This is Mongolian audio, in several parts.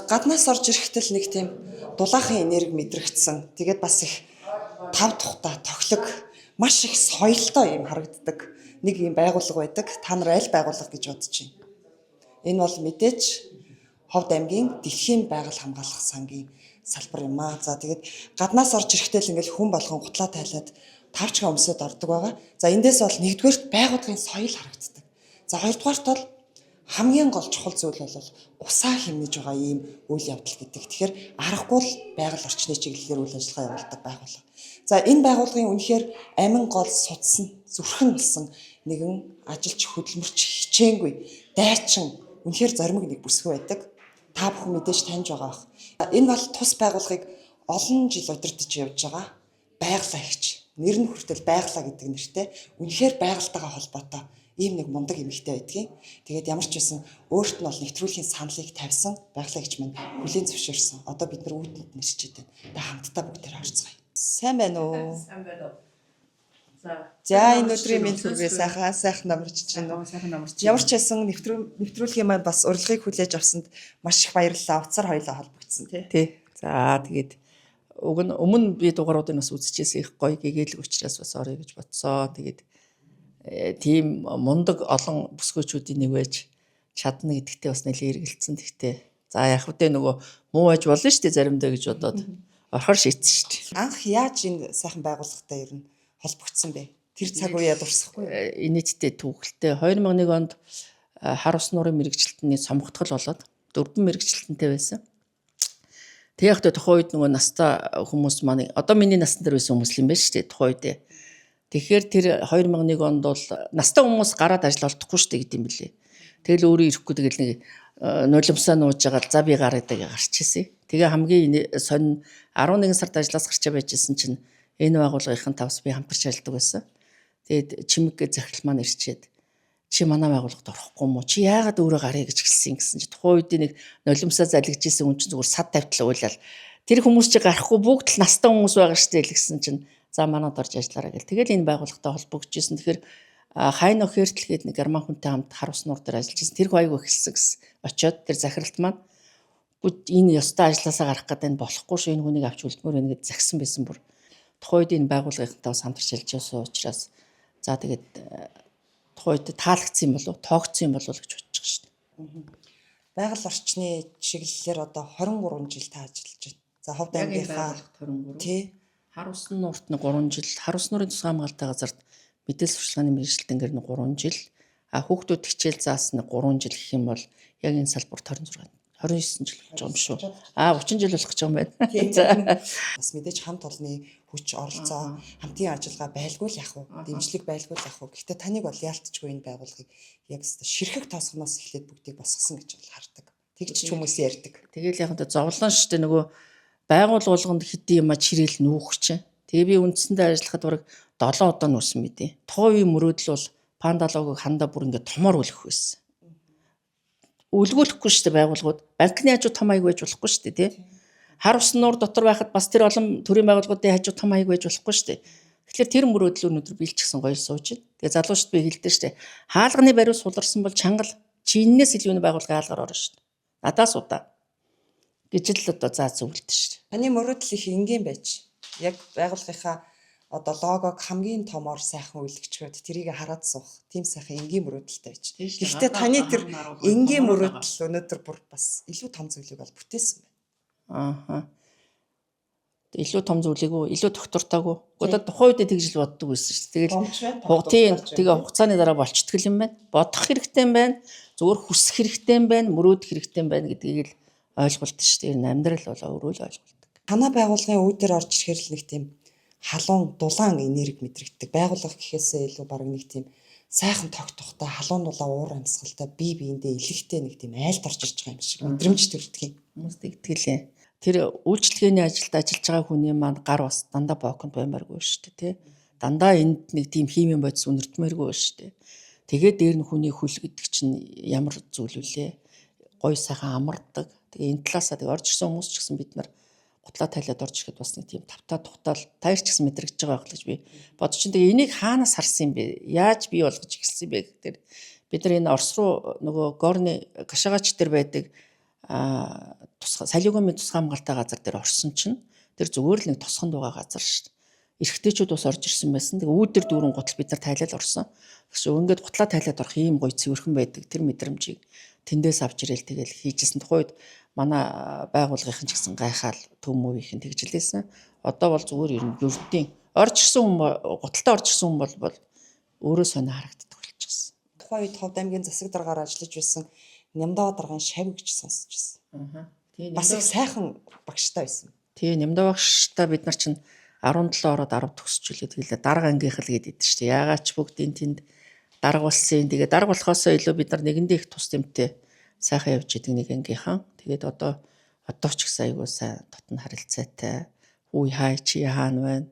гаднаас орж ирэхдээ нэг тийм дулаахан энерги мэдрэгдсэн. Тэгээд бас их тав тухтай, тоглог, маш их соёлтой юм харагддаг. Нэг юм байгууллага байдаг. Та нар аль байгууллага гэж бодож байна? Энэ бол мэдээж Ховд аймгийн Дэлхийн Байгаль Хамгаалах сангийн салбар юм аа. За тэгээд гаднаас орж ирэхдээ л ингээл хүн болгон гутлаа тайлаад тавчгаа өмсөд ордог байгаа. За эндээс бол нэгдүгээрт байгууллагын соёл харагддаг. За хоёрдугаарт бол хамгийн гол чухал зүйл бол усаа хэмнэж байгаа ийм үйл явдал гэдэг. Тэгэхээр аргагүй л байгаль орчны чиглэлээр үйл ажиллагаа явуулдаг байгууллага. За энэ байгууллагын үнэхээр амин гол судсан, зүрхэн болсон нэгэн ажилч хөдөлмөрч хичээнгүй, дайчин, үнэхээр зоримог нэг бүсгүй байдаг. Та бүхэн мэдээж таньж байгаа бах. Энэ бол тус байгууллагыг олон жил удирдах явж байгаа байгалагч. Нэр нь хүртэл байгалаа гэдэг нэртэй үнэхээр байгальтайгаа холбоотой ийм нэг мундаг эмэгтэй байдгийн. Тэгээд ямар ч байсан өөрт нь бол нэвтрүүлгийн саналыг тавьсан байгалагч маань хүлээн зөвшөөрсөн. Одоо бид нар үүднэд нэрчээд байна. Та хамтдаа бүгдээр харцгаая. Сайн байна уу? Сайн байна уу. За энэ өдрийн мэнд хүргэе сайхан намарч байна уу? Сайхан намарч. Ямар ч байсан нэвтрүүлгийн маань бас урилгыг хүлээж авсанд маш их баярлалаа. Уцаар хоёлоо холбогдсон тий. За тэгээд өмнө би дугааруудыг бас үзчихсэн их гоё гэгээл учраас бас орё гэж бодсоо. Тэгээд тийм мундаг олон бүсгүйчүүдийн нэг байж чадна гэдэгтээ бас нэлээд эргэлцсэн. Тэгтээ за яг хөтэ нөгөө муу байж болно шүү дээ заримдаа гэж бодоод орохор шийдсэн шүү дээ. Анх яаж энэ сайхан байгууллагатай ер нь холбогдсон бэ? Тэр цаг үеэ дурсахгүй. Инээдтэй түүхэлтэй 2001 онд хар ус нуурын мэрэгчлэлтний сонгогдгол болоод 4 мэрэгчлэлтэнтэй байсан. Тэг яг тухайн үед нөгөө настай хүмүүс маань одоо миний насны дээр байсан хүмүүс юм байна шүү дээ тухайн үед. Тэгэхээр тэр 2001 онд бол настай хүмүүс гараад ажил олдохгүй шүү дээ гэдэм билээ. Тэгэл өөрөө ирэхгүй тэгэл нэг нулимсаа нууж байгаа за би гараад гарч ирсэн. Тэгээ хамгийн сонь 11 сард ажлаас гарчаа байжсэн чинь энэ байгууллагын тавс би хамтарч ажилладаг байсан. Тэгээд чимэг захирал маань ирчээд чи манай байгууллагад орохгүй мó чи яагаад өөрөө гарыг гэж хэлсэн гэсэн чи тухайн үед нэг нулимсаа залгижсэн хүн чинь зүгээр сад тавьтлаа уйлал тэр хүмүүс чи гарахгүй бүгд л настай хүмүүс байгаа штэ л гэсэн чинь за манад орж ажиллаарай гэл. Тэгэл энэ байгууллагатай холбогдчихсэн. Тэгэхээр хайно хертл гээд нэг герман хүнтэй хамт хар ус нуур дээр ажиллаж байсан. Тэр хоёрыг эхэлсэн гэсэн. Очоод тэр захиралт маань энэ ёстой ажилласаа гарах гэдэг нь болохгүй шүү энэ хүнийг авч үлдмөр байна гэж загсан байсан бүр. Тухайн үед энэ байгууллагынхаа бас хамтарч ажиллажсэн учраас за тэгээд тухайн үед таалагдсан юм болов тоогдсон юм болов гэж бодож байгаа шүү дээ. Байгаль орчны чиглэлээр одоо 23 жил та ажиллаж байна. За Ховд аймгийнхаа 23. Тий. Хар усны нуурт нь 3 жил, хар усны нуурын тусгай хамгаалалтын газарт мэдээлэл сурчлагын мэргэжилтэнгээр нь 3 жил, хүүхдүүд хичээл заасны 3 жил гэх юм бол яг энэ салбарт 29 жил болж байгаа юм шүү. 30 жил болох гэж байгаа юм байна. Бас мэдээж хамт олонны хүч оролцоо, хамтын ажиллагаа байлгүй л яах вэ? Дэмжлэг байлгүй л яах вэ? Гэхдээ таныг бол яалтчгүй энэ байгууллагыг яг ширхэг тоосгоноос эхлээд бүгдийг босгосон гэж бол хардаг. Тэгж ч хүмүүс ярьдаг. Тэгэл яг энэ зовлон штэ нөгөө байгууллаганд хэдий юм чирээл нүүх чинь. Тэгээ би үндсэндээ ажиллахад бараг 7 удаа нүүсэн мэдээ. Тухайн мөрөөдөл бол пандалогыг хандаа бүр ингээд томор үлгэх байсан. Үлгүүлэхгүй шүү дээ байгууллагууд. Банкны хажуу том аяг байж болохгүй шүү дээ, тий. Хар усны нуур дотор байхад бас тэр олон төрийн байгууллагуудын хажуу том аяг байж болохгүй шүү дээ. Тэгэхээр тэр мөрөөдлөө өнөдөр биелчихсэн гоё сууж байна. Тэгээ залуучд би хэлдэг шүү дээ. Хаалганы бариу суларсан бол чангал чинээс илүү байгууллагын хаалгаар орно шүү дээ. Надаас удаа гэж л одоо заа зөвлөдөө шүү дээ. Таны мөрөөдөл их энгийн байж. Яг байгууллагынхаа одоо логог хамгийн томоор сайхан үйлчлэгчүүд тэрийг хараад суух. Тийм сайхан энгийн мөрөөдөлтэй байж. Гэхдээ таны тэр энгийн мөрөөдөл өнөөдөр бүр бас илүү том зүйлийг бол бүтээсэн байна. Илүү том зүйлийг үү, илүү доктортойгоо. Одоо тухайн үед тэгж л боддог байсан шүү дээ. Тэгээ хугацааны дараа болчихдгол юм байна. Бодох хэрэгтэй юм байна. Зүгээр хүсэх хэрэгтэй юм байна. Мөрөөдөх хэрэгтэй юм байна гэдгийг л ойлголт шүү дээ. Энэ амьдрал бол өөрөө л ойлголдог. Танай байгууллагын үүдээр орж ирэхээр л нэг тийм халуун дулаан энерги мэдрэгддэг. Байгууллага гэхээсээ илүү баг нэг тийм сайхан тогтохтой халуун дулаан уур амьсгалтай бие биендээ илэгтэй нэг тийм айлт орж ирж байгаа юм шиг мэдрэмж төрдөг юм. Хүмүүс тэгтгэлээ. Тэр үйлчлэгээний ажилд ажиллаж байгаа хүний маань гар бас дандаа боконд баймааргүй шүү дээ, тий. Дандаа энд нэг тийм химийн бодис үнэртмээргүй шүү дээ. Тэгээд дээр нь хүний хөл гэдэг чинь ямар зүйл вүлээ? Гой сайхан амардаг. Тэгээ энэ талаасаа тэг орж ирсэн хүмүүс ч гэсэн бид нар гутлаа тайлаад орж ирэхэд бас нэг тийм тавтаа тухтаал таяр ч гэсэн мэдрэгдэж байгаа байх л гэж би бодож чинь. Тэгээ энийг хаанаас харсан юм бэ? Яаж бий болгож эхэлсэн бэ гэхээр бид нар энэ Орос руу нөгөө Горны Кашагач дээр байдаг солигомын тусгай хамгаалтай газар дээр орсон чинь тэр зүгээр л нэг тосгонд байгаа газар шүү дээ. Эрэгтэйчүүд бас орж ирсэн байсан. Тэгээ үүдэр дүүрэн гутал бид нар тайлал орсон. Тэгш ингээд гутлаа тайлаад орох ийм гоё цэвэрхэн байдаг. Тэр мэдрэмжийг тэндээс авч ирэл тэгэл хийжсэн. Тухайд манай байгууллагын ч гэсэн гайхаал төв мөвийнхэн тэгжилээсэн. Одоо бол зүгээр ер нь ердийн орж ирсэн хүн гуталтаа орж ирсэн хүн бол өөрөө сонио харагддаг болчихсон. Тухайн үед Ховд аймгийн засаг даргаар ажиллаж байсан Нямдаа даргын шав гэж сонсож байсан. Тийм Бас их сайхан багштай байсан. тий Нямдаа багштай бид нар чинь 17 ороод 10 төгсчихлээ. Тэгэлээ дарга ангийнх л гэдэг шүү дээ. Яагаад ч бүгдийн тэнд дарга болсон. Тэгээ дарга болохоосоо илүү бид нар нэгэндээ их тус тэмтэй сайхан явж идэг нэг ангийнхан. Тэгээд одоо ч их айгуу сайн дотн харилцаатай. Үе хай чи хаана байна.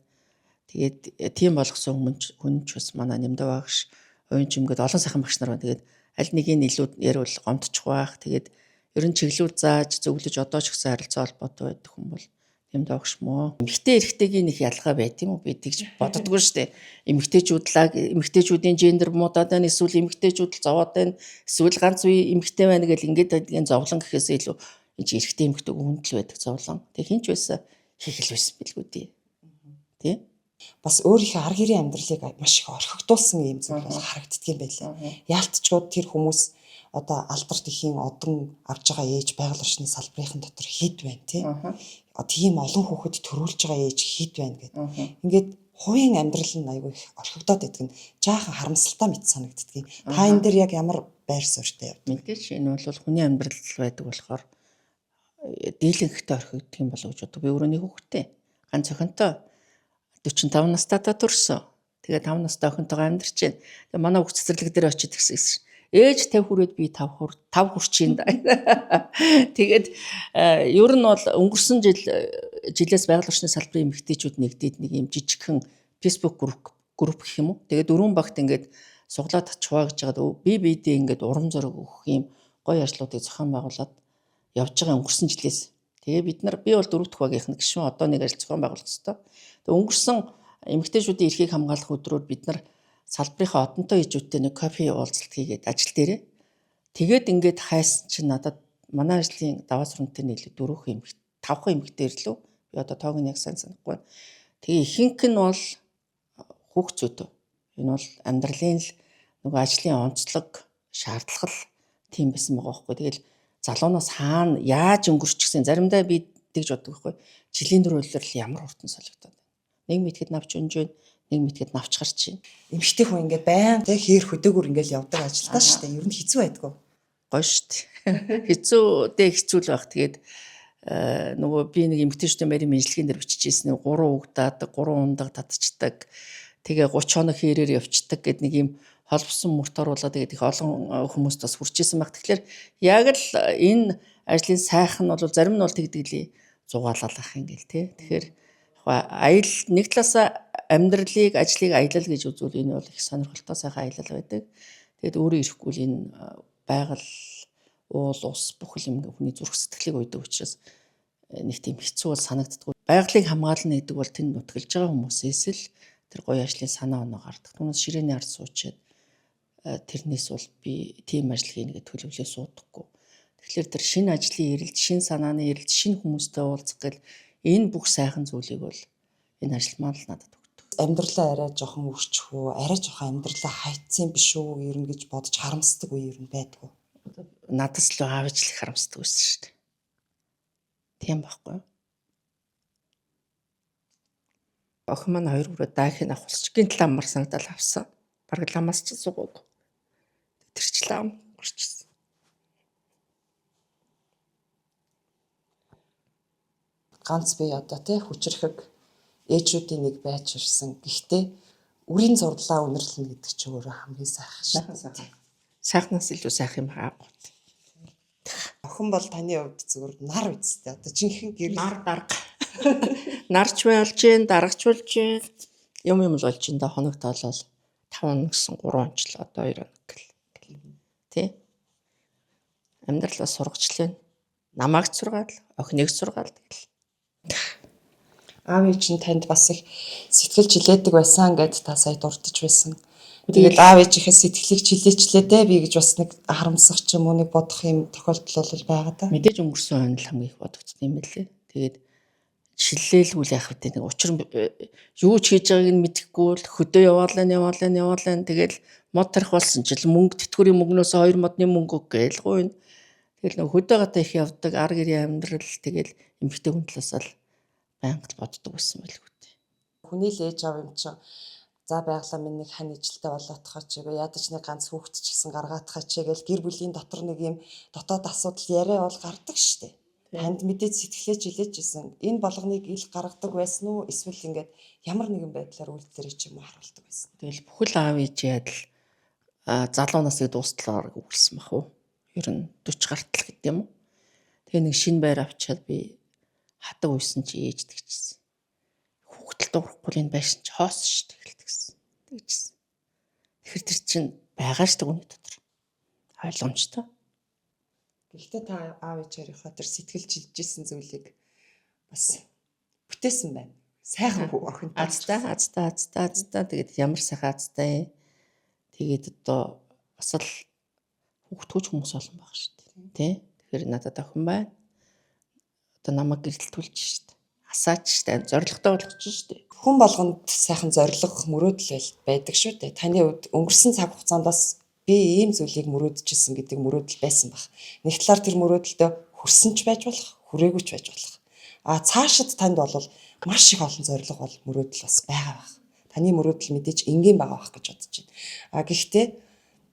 Тэгээд тийм болгосон хүн ч бас манай Нямдаа багш, оюун чимгэд олон сайхан багш нар байна. Тэгээд аль нэгийг илүү ярил гомдчих байх. Тэгээд ер нь чиглэлүүд зааж зөвлөж одоо ч гэсэн харилцаа холбоотой байдаг хүн бол Нямдаа багш мó. Эмэгтэй эрэгтэйгийн их ялгаа байт юм уу? Би тэгж боддоггүй шүү дээ. Эмэгтэйчүүдийн гендер муудаад байна, эсвэл эмэгтэйчүүд л зовоод байна, эсвэл ганц үе эмэгтэй байна гэл ингээд энэ зовлон гэхээсээ илүү энэ эрэгтэй эмэгтэй хүндэл байдаг зовлон. Тэг хинч байсан хийх л байсан билгүү дээ. Тий? Бас өөрийнхөө ар гэрийн амьдралыг маш их орхигдуулсан юм зүйл бол харагддаг юм байлаа. Яалтчгууд тэр хүмүүс одоо алдарт ихийн одон авж байгаа ээж байгаль орчны салбарын дотор хэд байна тий. Тийм олон хүүхэд төрүүлж байгаа ээж хэд байна гэдэг. Ингээд хувийн амьдрал нь айгүй их орхигдоод байдаг нь жаахан харамсалтай мэт санагддаг. Та энэ дээр яг ямар байр суурьтай явд. Мэдээж энэ бол хүний амьдрал байдаг болохоор дийлэнхтэй орхигддаг юм болов уу гэж боддог. Би өөрөө нэг хүүхэдтэй. Ганц охинтой 45 настайдаа төрсөн. Тэгээ 5 настай охинтойгоо амьдарч байна. Тэгээ манай хүүхд цэцэрлэг дээр очиж тэгсэн шин. Ээж 50 хүрээд би 5 хүрчин да. Тэгээд ер нь бол өнгөрсөн жилээс байгаль орчны салбарын эмэгтэйчүүд нэгдээд нэг юм жижигхэн Facebook групп гэх юм уу. Тэгээд дөрвөн багт ингээд суглаад чуваа гэж байгаа. Би биедээ ингээд урам зориг өгөх юм гоё ажлуудыг зохион байгуулад явж байгаа өнгөрсөн жилээс. Тэгээ би бол 4 дахь багийнх нь гişүн одоо нэг ажил зохион байгуулах хэрэгтэй. Тэгээ өнгөрсөн эмэгтэйчүүдийн эрхийг хамгаалах өдрөөр бид нар салбарынхаа одонтой ижүүдтэй нэг кофе уулзалт хийгээд ажил дээрээ. Тэгээд ингээд хайсан чинь надад манай ажлын даваа сүрэнтэй нийлээ 5 эмэгтэй ирлээ. Би одоо тоог нь яг сайн санахгүй. Тэгээ ихэнх нь бол хүүхдүүд. Энэ бол амьдралын л нөгөө ажлын онцлог, шаардлага тийм байсан байгаа байхгүй. Тэгэл залуунаас хаана яаж өнгөрчихсэн заримдаа би тэгж боддог байхгүй. Жилийн дөрөвлөр л ямар хурдан солигдоод байна. Нэг мэтгэд навч өнж байна, нэг мэтгэд навч гарч байна. Эмэгтэй хүн ингээд байн тэг хээр хөдөөгөр ингээд явдаг ажилдаа шүү дээ. Ер нь хэцүү байдгүй. Гоё шүү дээ. Хэцүү л байх. Тэгээд нөгөө би нэг эмэгтэйчүүдийн байрын мэдлэгийн дээр бичижсэн 3 угдаад 3 ундаг татчихдаг. Тэгээ 30 хоног хэрээр явцдаг гэд нэг юм холбосон мөрт оруулаад тэгээд их олон хүмүүст бас хүрчээсэн баг. Тэгэхээр яг л энэ ажлын сайхан нь бол зарим нь бол тэгдэглээ зугаалал ах ингээл тий. Тэгэхээр нэг талаасаа амьдралыг, ажлыг аялал гэж үзвэл энэ бол их сонирхолтой сайхан аялал байдаг. Тэгэд өөрөө ирэхгүй л энэ байгаль, уул, ус бүхэл юм хүний зүрх сэтгэлийг уйдаг учраас нэг тийм хэцүү бол санагддаг. Байгалыг хамгаална гэдэг бол тэнд нутгалж байгаа хүмүүсээс л тэр гоё ажлын санаа оноо гардаг. Түүнээс ширээний ард суучаад тэрнээс бол би тийм ажил хийнэ гэж төлөвлөө суудаггүй. Тэгэхээр тэр шинэ ажлын эрэлт, шинэ санааны эрэлт, шинэ хүмүүстэй уулзах гэл энэ бүх сайхан зүйлийг бол энэ ажил маань л надад өгдөг. Амьдралаа арай жоохон өрчхөө, арай жоохон амьдралаа хайцсан биш үү ер нь гэж бодож харамсдаг үе ер нь байдгүй. Надаас л аавч л харамсдаг байсан шүү дээ. Тийм байхгүй юу? Охин маань 2 хүрээ даахыг авахулч гинт ламар санагдал авсан. Бараг ламаас ч суугаагүй. Тэр ч лам гэрчсэн. Ганц би одоо тий хүчрэхэг ээжүүдийн нэг байж ирсэн. Гэхдээ үрийн зурлаа үнэрлэн гэдэг чинь өөрөө хамгийн сайхан шүү. Сайхнаас илүү сайхан юм хаагүй. Охин бол таны хувьд зүгээр нар үсттэй. Одоо жинхэнэ гэр нар дарга. Нарч болж гин, дарагч болж гин. Юм л болж гин да хоног тоолол 5 хоног гэсэн 3 онцлоо одоо 2 хоног гэл. Тэ? Амьдралаа сургачлаа. Намайг сургаал, охиныг сургаал тэгэл. Аав чинь танд бас их сэтгэл жилээдэг байсан гэд та сая дурдж байсан. Тэгээд аав ээжийнхээ сэтгэлийг чилээчлээ дээ би гэж бас нэг харамсах ч юм уу нэг бодох юм тохиолдол бол байгаа да. Мэдээж өнгөрсөн хойно л хамгийн их бодогдсон юм байлээ. Тэгээд шиллээлгүй л яах вэ нэг учир юу ч хийж байгааг нь мэдэхгүй л хөдөө яваалаа тэгэл мод тарих болсон ч мөнгө тэтгэврийн мөнгнөөс 2 модны мөнгө гээл гойно. Тэгэл нэг хөдөө гадаа их явдаг ар гэрийн амьдрал тэгэл эмэгтэй хүн талаас л байнга л боддог байсан байлгүй дээ. Хүний л ээж аав юм чинь за байглаа минь нэг хань ижилтэй болоотхоо ч ядаж нэг ганц хүүхэд ч гэсэн гаргаатхаа ч гэл гэр бүлийн дотор нэг юм дотоод асуудал яриа бол гардаг штэ. Танд мэдээд сэтгэлээ жилээжсэн. Энэ болгоныг ил гаргадаг байсан уу? Эсвэл ингээд ямар нэгэн байдлаар үйлдэлэрээ ч юм уу харуулдаг байсан. Тэгэл бүхэл аав ээжээ адил залуу насыг дуусталаар өгүүлсэн бах уу. Ер нь 40 гартал гэдэг юм уу. Тэгээ нэг шинэ байр авчаад би хатаг уйсан чи ээж тэгчихсэн. Хүүхдэл дуурахгүй энэ байшин ч хоос шүү дээ гэлтгсэн. Тэгчихсэн. Тэгэхээр тэр чинь байгаа шүү дээ хүний дотор. Ойлгомжтой. Гэхдээ та аав ээжийнхээ тэр сэтгэл жилжсэн зүйлийг бас бүтээсэн байна. Сайхан хүү охинтой. Азтаа тэгээд ямар сайхан азтай. Тэгээд одоо бас л хүүхдгүүч хүмүүс олон байгаа шүү дээ. Тэ? Тэгэхээр надад охин байна. Одоо намайг гэрэлтүүлж шүү дээ. Асаач шүү дээ. Зоригтой болгоч шүү дээ. Хүн болгонд сайхан зориг мөрөөдөл байдаг шүү дээ. Таны хувьд өнгөрсөн цаг хугацаанд бас би ийм зүйлийг мөрөөдөжсэн гэдэг мөрөөдөл байсан баг. Нэг талаар тэр мөрөөдөлтөө хүрсэн ч байж болох, хүрээгүй ч байж болох. Цаашид танд бол маш их олон зориг бол мөрөөдөл бас байгаа баг. Таны мөрөөдөл мэдээж энгийн байгаа байх гэж бодож байна. Гэхдээ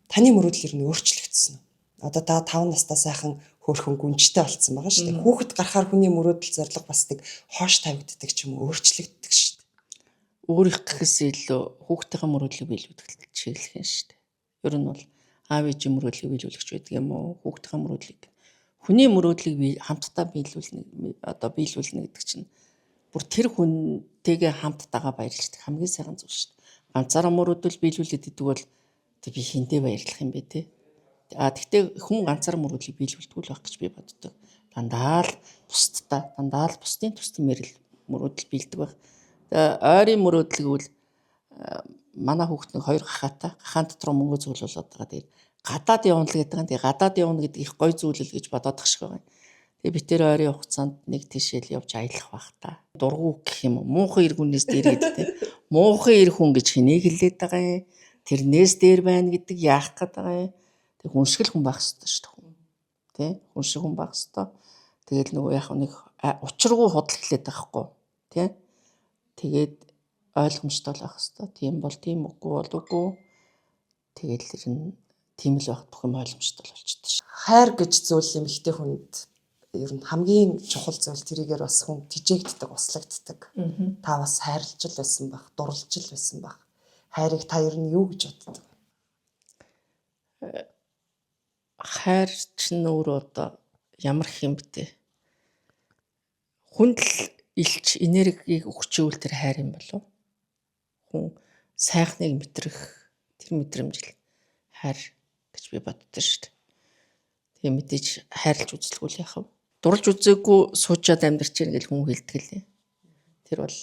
таны мөрөөдөл ер нь өөрчлөгдсөн. Одоо та 5 настай сайхан хөөрхөн гүнжтэй болцсон байгаа шүү дээ. Хүүхэд гарахаар хүний мөрөөдөл зориг бас нэг хоош тавигддаг ч юм уу өөрчлөгддөг шүү дээ. Өөрийнх гэхээс илүү хүүхдийн мөрөөдлийг биелүүлэх чиглэх юм шүү дээ. Ер нь бол аав ээжийн мөрөөдлийг биелүүлэгч байдаг юм уу? Хүүхдийн мөрөөдлийг. Хүний мөрөөдлийг хамтдаа биелүүлнэ гэдэг чинь бүр тэр хүнтэйгээ хамтдаа баярлдаг хамгийн сайхан зүйл шүү дээ. Ганцаараа мөрөөдөл биелүүлээд идэг бол би хинтээ баярлах юм бэ те. Тэгтээ хүн ганцаараа мөрөөдлийг биелүүлдэг байх гэж би боддог. Дандаа л бусдын тусдын мөрөөдөл биелдэг байх. Ойрын мөрөөдөл гэвэл манай хүүхэд нэг 2 гахаатай гахаан дотор мөнгө зөвлөлөд байгаа. Тэгээд гадаад явна л гэдэг. Тэгээд гадаад явна гэдэг их гой зүйлэл гэж бодоод тах шиг байна. Тэгээд би тэр ойрын хугацаанд нэг тийшэл явж аялах байх та. Дургу гэх юм уу? Муухан иргүнээс дээр гэдэг те. Муухан ир хүн гэж хэнийг хэлээд байгаа юм? Тэрнээс дээр байна гэдэг яах гээд байгаа юм? Тэг хүншгэл хүн байх хэрэгтэй шүү дээ. Тэ? Хүншиг хүн байх хэрэгтэй. Тэгэл нөгөө яг нэг учиргүй худал хэлээд байгаа хгүй. Тэ? Тэгээд ойлгомжтой байх хэрэгтэй. Тийм бол тийм үгүй бол үгүй. Тэгэл тэр нь тийм л байх бүх юм ойлгомжтой болчихдог шүү. Хайр гэж зүйл эмэгтэй хүнд ер нь хамгийн чухал зүйл тэрийгээр бас хүн тижээгддэг, услагддаг. Та бас хайрлж л байсан баг, дурлж л байсан баг. Хайрыг та ер нь юу гэж боддог? Хайр чинь өөрөө одоо ямар хэм бтэ. Хүнд л илч энергийг өгчүүл тэр хайр юм болов. Хүн сайхныг мэдрэх тэр мэдрэмжил хайр гэж би боддог шүү дээ. Тэгээ мэдээж хайрлж үзэлгүй л яах вэ? Дурлж үзээгүй суучаад амьдарч ийн гэж хүн хэлдэг лээ. Тэр бол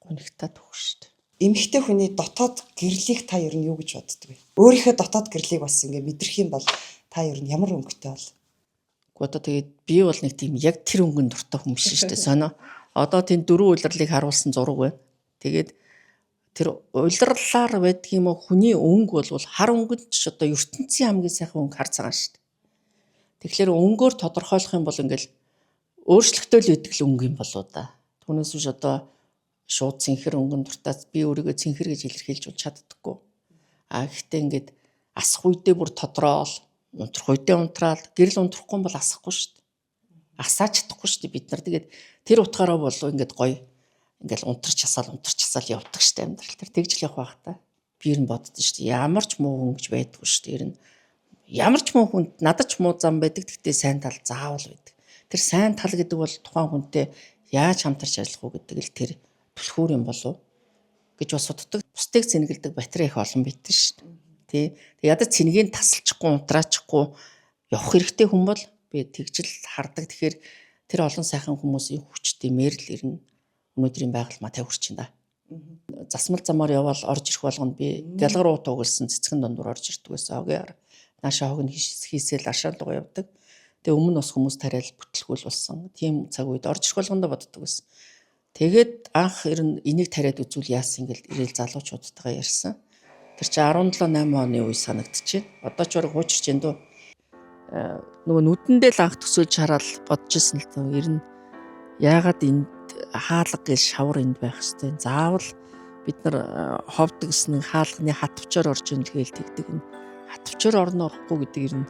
гонигтаа төх шүү дээ. Эмэгтэй хүний дотоод гэрлийг та ер нь юу гэж боддог вэ? Өөрийнхөө дотоод гэрлийг бас ингэ мэдрэх юм бол та ер нь ямар өнгөтэй бол? Одоо тэгээд би бол нэг тийм яг тэр өнгөнд дуртай хүн биш шүү дээ. Сонио. Одоо тийм 4 улирлыг харуулсан зураг байна. Тэгээд тэр улирлаар байдаг юм уу хүний өнгө бол хар өнгөнд ч одоо ертөнцийн хамгийн сайхан өнгө хар цагаан шүү дээ. Тэгэхээр өнгөөр тодорхойлох юм бол ингээл өөрчлөлтөө л өгдөг л өнгө юм болоо да. Түүнээс биш одоо шууд цэнхэр өнгөнд дуртай би өөрийгөө цэнхэр гэж илэрхийлж чаддаггүй. Гэхдээ ингээд асах үедээ бүр тодроол, унтрах үедээ унтраал, гэрэл унтрахгүй бол асахгүй шүү дээ. Асаач чадахгүй шүү дээ бид нар. Тэгээд тэр утгаараа бол ингээд гоё ингээл унтарч хасаал явдаг шүү дээ амьдрал тэр тэгж л явах байх та. Би ер нь боддоо шүү дээ. Ямар ч муу хүн гэж байдгүй шүү дээ. Ер нь ямар ч муу хүнд надад ч муу зам байдаг. Гэхдээ сайн тал заавал байдаг. Тэр сайн тал гэдэг бол тухайн хүнтэй яаж хамтарч ажиллах уу гэдэг л тэр түлхүүр юм болов гэж бас суддаг. Бусдыг цэнгэлдэг батарей их олон битэн шүү дээ. Тэг ядаж цэнгийг тасалчихгүй унтраачихгүй явах хэрэгтэй хүн бол би тэгжил хардаг. Тэгэхээр тэр олон сайхан хүмүүсийн хүчтэй мэрэл ирнэ. Өнөөдрийн байгальмаа тавьж чинь да. Засмал замаар явбал орж ирэх болгонд би гялгар уут угалсан цэцгэн дондор орж ирдэг байсан. Хогийн наашаа хог нь хийсэл ашаал руу явдаг. Тэгээ өмнө бас хүмүүс тариал бүтлгүүл болсон. Тийм цаг үед орж ирэх болгондоо боддог байсан. Тэгээд анх ер нь энийг тариад үзүүл яасан гэл ирээл залуучуудтайгаа ярьсан. Тэр чи 17 8 оны үе санагдчихэв. Одоо ч бараг хуучирч энэ дөө. Нөгөө нүдэндээ л анх төсөөлж хараад бодож ирсэн л тоо. Ер нь яагаад энд хаалга гэл шавар энд байх хэвээр. Заавал бид нар ховд гэсэн хаалганы хатвчаар орж ийн л гээл тэгдэг нь. Хатвчаар орно орохгүй гэдэг ер нь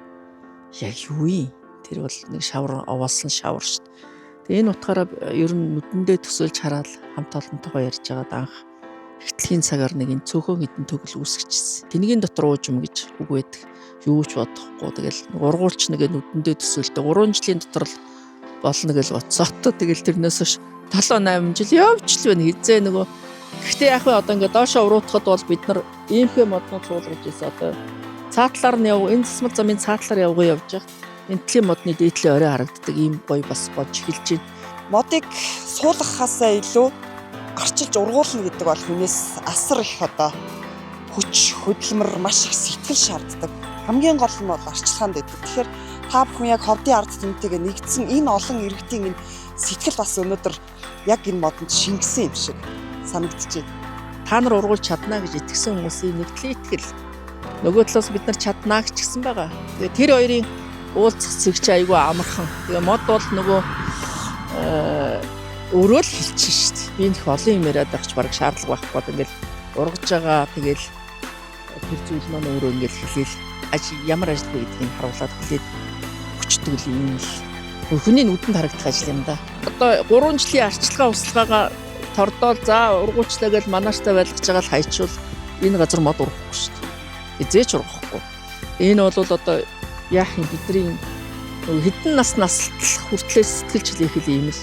яг юу юм? Тэр бол нэг шавар овоолсон шавар шүү дээ. Тэгээ энэ утгаараа ер нь нүдэндээ төсөөлж хараад хамт олонтойгоо ярьж байгаад анх эхтлэхийн цагаар нэг энэ цөөхөн хитэн төгөл үүсгэжсэн. Тэнгийн дотор уужим гэж үг байдаг. Юу ч бодохгүй. Тэгэл ургуулч нэгэ нүдэндээ төсөөлтөө 3 жилийн дотор л болно гэж бодсоотоо. Тэгэл тэрнээс хойш 7 8 жил явж л байна. Хизээ нөгөө. Гэхдээ яг одоо ингээд доошоо уруутахад бол бид нар иймхээ моднууд суулгаж ийсэн. Одоо цаатлаар нь энэ засмал замын цаатлаар явган явж байгаа. Энтлийн модны дээдлийн орой харагддаг ийм гоё бас болж эхэлж байна. Модыг суулгахаасаа илүү арчилж ургуулна гэдэг бол хүнээс асар их одоо хүч хөдөлмөр маш их сэтгэл шаарддаг. Хамгийн гол нь бол арчилгаанд байдаг. Тэгэхээр та бүхэн яг ховдын ард түмтэйгээ нэгдсэн энэ олон иргэдийн энэ сэтгэл бас өнөөдөр яг энэ модонд шингэсэн юм шиг санагдчихэв. Та нар ургуулж чадна гэж итгэсэн хүмүүсийн нэгдлийн итгэл. Нөгөө талаас бид нар чаднаа гэж гисэн байгаа. Тэгээ тэр хоёрын уулзах зэгч айгүй амархан. Тэгээ мод бол нөгөө өөрөө л хэлчих шүү дээ. Би их олон юм яриад авч бараг шаардлага байхгүй бол ингээл ургаж байгаа. Тэгээл тэр зүйл маань өөрөө ингээл хэлээл ямар ажил вэ гэдгийг харуулад хэлээд өчтдөг л юм л. Хүний нүдэнд харагдах ажил юм да. Одоо 3 жилийн арчилгаа услаагаагаа тордоол за ургуучлаа гэж манааштай байлгаж байгаа л хайчвал энэ газар мод ургахгүй шүү дээ. Эзээч ургахгүй. Энэ бол одоо яах юм бидний хэдэн наслах хүртлээр сэтгэл жилийнх юм л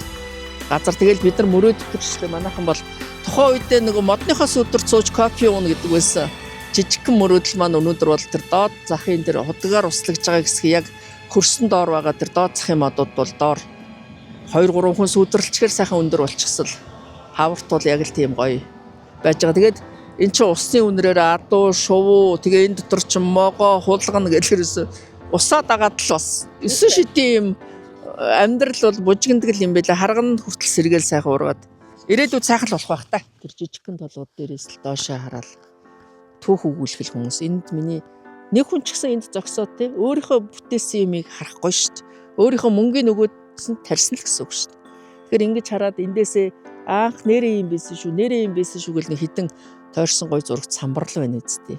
газар тэгэл бид нар мөрөөд төрчтэй манайхан бол тухайн үедээ нөгөө модныхоос өдөр цууж кофе ууна гэдэг байсан. Жижигхэн мөрөөдөл маань өнөөдөр бол тэр доод захын дээр худгаар услагдж байгаа хэсэг яг хөрсөн доор байгаа тэр доод захын модууд бол доор 2 3 хүн сүдрэлчгээр сайхан өндөр болчихсол хаварт бол яг л тийм гоё байж байгаа. Тэгээд эн чинь усны үнрээр адуу шувуу тэгээ энэ дотор ч могоо хулгана гэхлээрээс усаа дагаад л бас 9 шидийн юм амьдрал бол бужигндаг юм байлаа. Харган хүртэл сэргээл сайхан ургаад ирээдүйд сайхан болох байх та. Тэр жижигхэн толгод дээрээс л доошоо хараад түүх өгүүлэх хүмүүс. Энд миний нэг хүн ч гэсэн энд зогсоод те өөрийнхөө бүтээсэн юмыг харахгүй шүү дээ. Өөрийнхөө мөнгөний нөгөөдсөн тарьсан л гэсэн үг шүү дээ. Тэгэхээр ингэж хараад эндээсээ анх нэрээ юм байсан шүү гэл нэг хитэн тойрсон гой зурагт самбарлал байна үсттэй.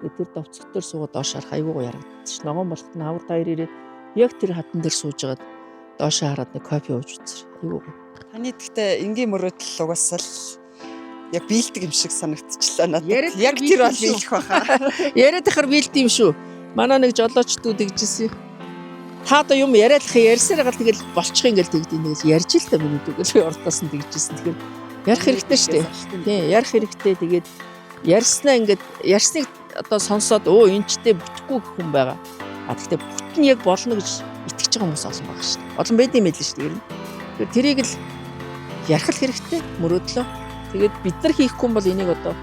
Тэгээд тэр довцогтөр суугаад доош харах айгүй гоё харагдчих. Ногоон болт нь хавар таяр ирээд яг тэр хатан дээр сууж байгаад доошоо хараад нэг кофе ууж үзэр. Айгүй гоё. Таны гэхдээ энгийн мөрөөдөл угаасаа л яг биелдэг юм шиг санагдчихлаа надад. Яг тэр бол биелэх байхаа. Яриад ихэр биелд юм шүү. Манай нэг жолоочдууд тэгжсэн. Та одоо юм яриалах ярьсаар гал тэгэл болчих юм гэл тэгд инээс ярьж л та миний дүгэл урдаас нь тэгжсэн. Тэгэхээр ярих хэрэгтэй шүү дээ. Тийм ярих хэрэгтэй. Тэгээд ярьснаа ингээд ярьсныг одоо сонсоод энэ ч тэ бүтэхгүй хүн байгаа. Гэхдээ бүтэн яг болно гэж итгэж байгаа хүмүүс олон байгаа шүү дээ. Олон байд юм байл шүү дээ. Тэгэхээр тэрийг л ярих л хэрэгтэй мөрөөдлөө. Тэгээд бид нар хийхгүй бол энийг одоо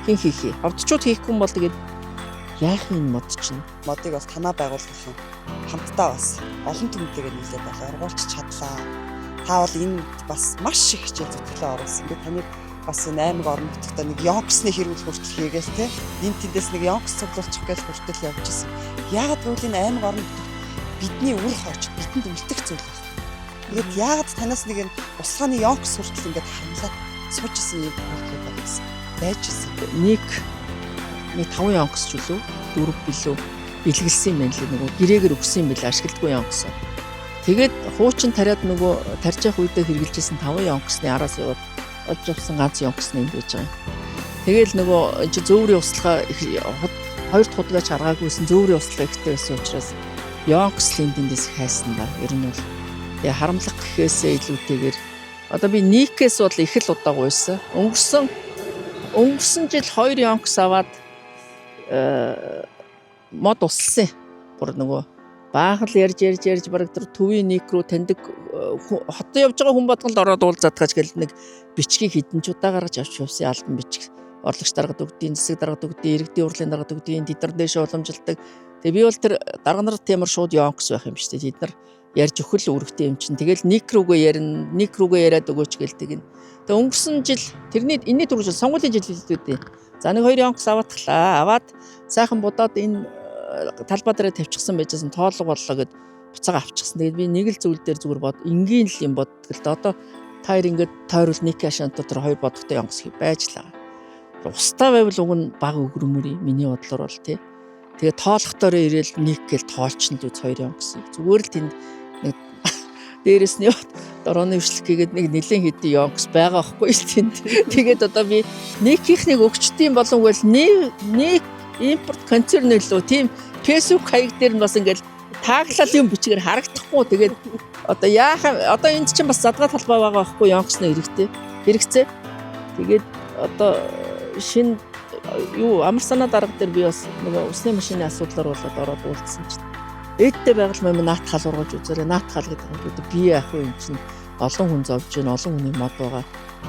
хэн хийх вэ? Ховдчууд хийхгүй бол тэгээд яах юм мод чинь? Модыг бол танаа байгуулах юм. Хамтдаа бас олон түмтэйгээ нийлээд бол ургуулж чадлаа. Та бол энд бас маш их хичээл зүтгэлээ оруулсан. Би таныг бас энэ аймаг орон нутгад нэг йонксны хэрэглэл хүртэл хийгээс те энэ тэндээс нэг йонкс цуглуулчих гэж хүртэл явж исэн. Яагаад гэвэл энэ аймаг орон нутгад бидний үр хойч бидэнд үлдэх зүйл байна. Тэгээд яагаад танаас нэг энэ усгааны йонкс хүртэл ингээд харамлаад сууж исэн юм байна. Байж исэн. Нэг 5 йонкс ч үлээ 4 билүү бэлгэлсэн юм байна лээ нөгөө гэрээгээр өгсөн юм билээ ашигладгүй йонкс. Тэгээд хуучин тариад нөгөө тарж явах үедээ хэрглэжсэн 5 йонксны араас яваад олж авсан ганц йонксны энд байж байгаа. Тэгээл нөгөө чи зөөврийн услага хоёр дахь удаач харгаагүйсэн зөөврийн услага ихтэй байсан учраас йонкс линдээс хайсан ба. Ер нь бол тэгээ харамлах гэхээсээ илүүтэйгээр одоо би никээс бол их л удаа гуйсан. Өнгөрсөн жил 2 йонкс аваад мод услсан. Бүр нөгөө баахал ярьж бараг тэр төвийн ник рүү таньдаг хотод явж байгаа хүн бодголд ороод уулзаадгаач гэл нэг бичгийг хідэн ч удаа гаргаж авч явсан албан бичиг. Орлогч даргад өгдгийн, засаг даргад өгдгийн, иргэдийн урлын даргад өгдгийн, тэд нар дэше уламжилдаг. Тэгээ би бол тэр дарга нарт тиймэр шууд Йонкс байх юм шүү дээ. Тэд нар ярьж өхөл үүрэгтэй юм чинь. Тэгэл ник рүүгээ ярина, ник рүүгээ яриад өгөөч гэл тэгин. Тэгээ өнгөрсөн жил тэрний энэний түрүү сонгуулийн жил хэлдэг. За нэг 2 Йонкс аваатглаа. Аваад сайхан будаад энэ талбай дээр тавьчихсан байжсэн тоолго боллоо гэд буцаага авчихсан. Тэгээд би нэг л зүйл дээр зүгээр бод энгийн л юм бодтол да одоо таяр ингээд тойрол ник ашаант дотор 2 бодогтой Йонкс байж лаа. Устаа байвал уг нь баг өгрөмөрий миний бодлоор бол тий. Тэгээ тоолохдоо ирээл ник гэл тоолчихно л үз 2 Йонкс. Зүгээр л тэнд нэг дээрэс нь дорооны хвшлэг хийгээд нэг нэлен хэдий Йонкс байгаа байхгүй л тэнд. Тэгээд одоо би никийнхнийг өгчдtiin болонгүй л нэг импорт концерн нөлөө тийм фэйсбુક хаяг дээр нь бас ингээд тааглал юм бичгээр харагдахгүй. Тэгээд одоо яахан одоо энд чинь бас задгаа талбай байгаа байхгүй Йонксны хэрэгцээ. Тэгээд одоо шинэ юу амар санаа дарга дээр би бас нэг усны машины асуудлаар болоод ороод уулзсан чинь ээдтэй байгаль мань наатхал ургуулж үзээрэй. Наатхал гэдэг нь би яах вэ юм чинь олон хүн зовж байна, олон хүний мод байгаа.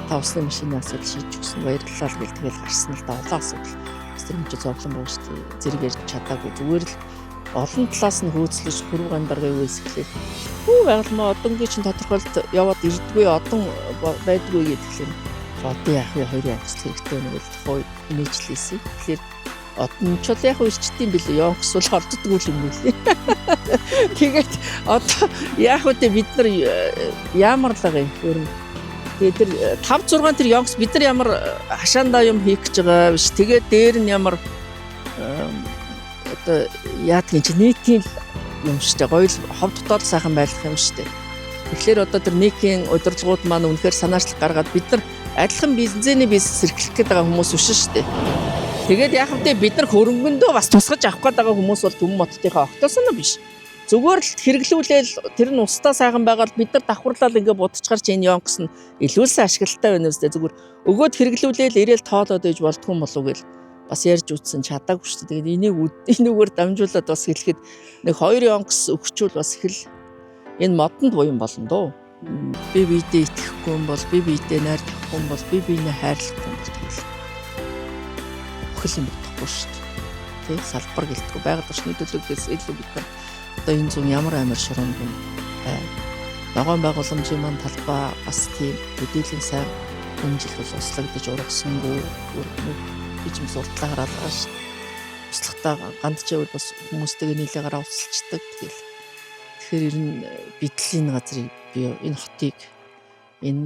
Та усны машины асуудал шийдэж өгсөн баярлалаа л гэл тэгэл гарсан л да олон асуудал. Тэр юм чи зовлон байна шүү дээ. Зэрэг ярьж чадаагүй зүгээр л олон талаас нь хөөцлөж хөрвөн даргыг үүсгэлээ. Хүү байгаль маа одонгийн чинь тодорхойлт яваад ирдгүй одон байдгүй гэхлээр одоо яах вэ 2 Йонкс хэрэгтэй нэг л тухай нээжлээсэн. Тэгэхээр одон ч яг үсчдtiin билээ Йонкс бол орддгүй юм билээ. Тэгээд одоо яах вэ бид нар ямар л байгаа юм. Тэгээд тэр 5 6 тэр Йонкс бид нар ямар хашаандаа юм хийх гэж байгаа биш. Тэгээд дээр нь ямар одоо яадгийн чи нийтийн юм шүү дээ. Гоё хов дотоод сайхан байх юм шүү дээ. Тэгэхээр одоо тэр нийтийн удирдлагууд маань үнэхээр санаачлах гаргаад бид нар адилхан бизнесний бизнес эрхлэх гээд байгаа хүмүүс биш шүү дээ. Тэгээд яах вэ бид нар хөрөнгөндөө бас тусгаж авах гээд байгаа хүмүүс бол төм моттынхаа огтоос нь биш. Зүгээр л хэрэглүүлээл тэр нь устдаа сайхан байгаад бид нар давхарлал ингээ будчихар чи энэ Йонкс нь илүүлсэн ашиглалтай байна үстэй зүгээр өгөөд хэрэглүүлээл ирээл тоолоод ээж болдгүй юм болов гэл бас ярьж үтсэн чадаагүй шүү дээ. Тэгээд энийгээр дамжуулаад бас хэлэхэд нэг 2 Йонкс өгчүүл бас их л энэ модонд буян болно доо. Би биедээ итгэхгүй юм бол би биедээ найрлахгүй юм бол би биенээ хайрлахгүй юм бол тэгэл өхөл юм бодохгүй шүү дээ. Тэ салбар гэлтгүй байгаль орчны төлөвлөгөөс илүү бид нар одоо энэ зүүн ямар амар шоронд юм байна. Ногоон байгууламжийн маань талбай бас тийм төдийлэн сайн энэ жил бол услагдаж ургасангүй гэж юм суртлаа хараад байгаа шүү дээ. Услахтаа гандчээвэл бас хүмүүстэйгээ нийлээгээр уулзалцдаг тэгэл. Тэгэхээр ер нь бидлийн газрыг би энэ хотыг энэ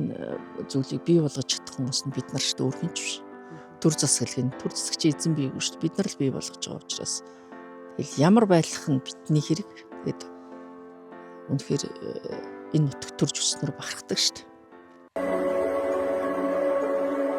зүйлийг бий болгож чадах хүмүүс нь бид нар шүү дээ өөрхөн ч биш. Төр засаглал төр засагч эзэн бийгүй шүү дээ. Бид нар л бий болгож байгаа учраас тэгэл ямар байх нь бидний хэрэг. Тэгээд үнэхээр энэ нутаг төрж өснөр бахархдаг шүү дээ.